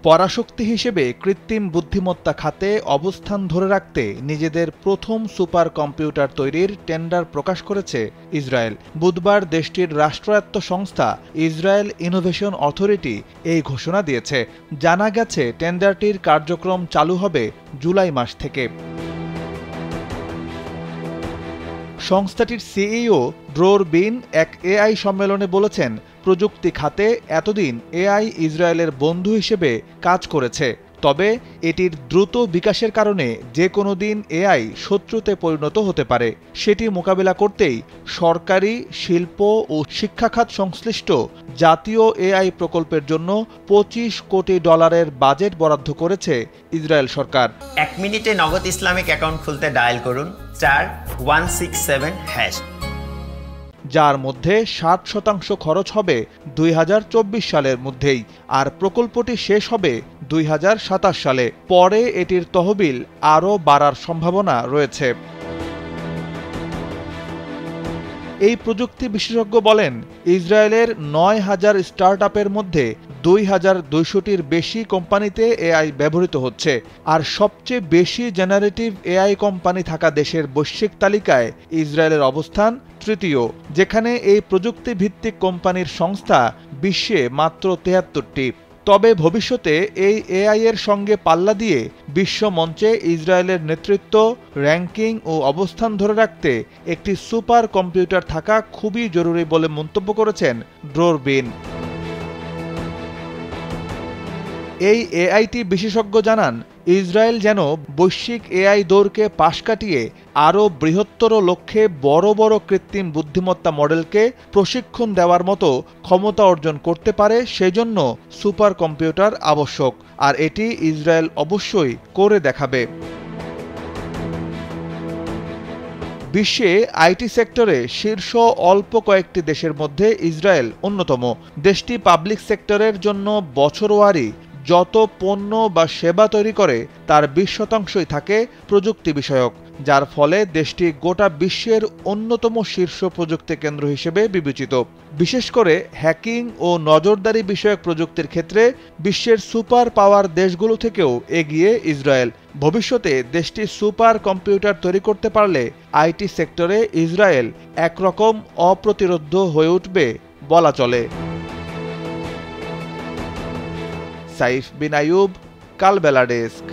পরাশক্তি হিসেবে কৃত্রিম বুদ্ধিমত্তা খাতে অবস্থান ধরে রাখতে নিজেদের প্রথম সুপার কম্পিউটার তৈরির টেন্ডার প্রকাশ করেছে ইসরায়েল। বুধবার দেশটির রাষ্ট্রায়ত্ত সংস্থা ইসরায়েল ইনোভেশন অথরিটি এই ঘোষণা দিয়েছে। জানা গেছে টেন্ডারটির কার্যক্রম চালু হবে জুলাই মাস থেকে। সংস্থাটির সিইও ড্রোর বিন এক এআই সম্মেলনে বলেছেন, প্রযুক্তি খাতে এতদিন এআই ইসরায়েলের বন্ধু হিসেবে কাজ করেছে, তবে এটির দ্রুত বিকাশের কারণে যে কোনো দিন এআই শত্রুতে পরিণত হতে পারে। সেটি মোকাবেলা করতেই সরকারি, শিল্প ও শিক্ষা খাত সংশ্লিষ্ট জাতীয় এআই প্রকল্পের জন্য $25 কোটি বাজেট বরাদ্দ করেছে ইসরায়েল সরকার। 1 মিনিটে নগদ ইসলামিক অ্যাকাউন্ট খুলতে ডায়াল করুন *167#। যার মধ্যে 60% খরচ হবে 2024 সালের মধ্যেই, আর প্রকল্পটি শেষ হবে 2027 সালে। পরে এটির তহবিল আরও বাড়ার সম্ভাবনা রয়েছে। এই প্রযুক্তি বিশেষজ্ঞ বলেন, ইসরায়েলের 9000 স্টার্টআপের মধ্যে 2200টির বেশি কোম্পানিতে এআই ব্যবহৃত হচ্ছে, আর সবচেয়ে বেশি জেনারেটিভ এআই কোম্পানি থাকা দেশের বৈশ্বিক তালিকায় ইসরায়েলের অবস্থান তৃতীয়, যেখানে এই প্রযুক্তি ভিত্তিক কোম্পানির সংস্থা বিশ্বে মাত্র 73টি। তবে ভবিষ্যতে এই এআই এর সঙ্গে পাল্লা দিয়ে বিশ্ব মঞ্চে ইসরায়েলের নেতৃত্ব, র্যাঙ্কিং ও অবস্থান ধরে রাখতে একটি সুপার কম্পিউটার থাকা খুবই জরুরি বলে মন্তব্য করেছেন ড্রোর বিন। এই এআইটি বিশেষজ্ঞ জানান, ইসরায়েল যেন বৈশ্বিক এআই দৌড়কে পাশ কাটিয়ে আরও বৃহত্তর লক্ষ্যে বড় বড় কৃত্রিম বুদ্ধিমত্তা মডেলকে প্রশিক্ষণ দেওয়ার মতো ক্ষমতা অর্জন করতে পারে, সেজন্য সুপার কম্পিউটার আবশ্যক, আর এটি ইসরায়েল অবশ্যই করে দেখাবে। বিশ্বে আইটি সেক্টরে শীর্ষ অল্প কয়েকটি দেশের মধ্যে ইসরায়েল অন্যতম। দেশটি পাবলিক সেক্টরের জন্য বছরওয়ারি যত পণ্য বা সেবা তৈরি করে তার 20%ই থাকে প্রযুক্তি বিষয়ক, যার ফলে দেশটি গোটা বিশ্বের অন্যতম শীর্ষ প্রযুক্তি কেন্দ্র হিসেবে বিবেচিত। বিশেষ করে হ্যাকিং ও নজরদারি বিষয়ক প্রযুক্তির ক্ষেত্রে বিশ্বের সুপার পাওয়ার দেশগুলো থেকেও এগিয়ে ইসরায়েল। ভবিষ্যতে দেশটি সুপার কম্পিউটার তৈরি করতে পারলে আইটি সেক্টরে ইসরায়েল একরকম অপ্রতিরোধ্য হয়ে উঠবে বলা চলে। সাইফ বিন আইয়ুব, কালবেলা ডেস্ক।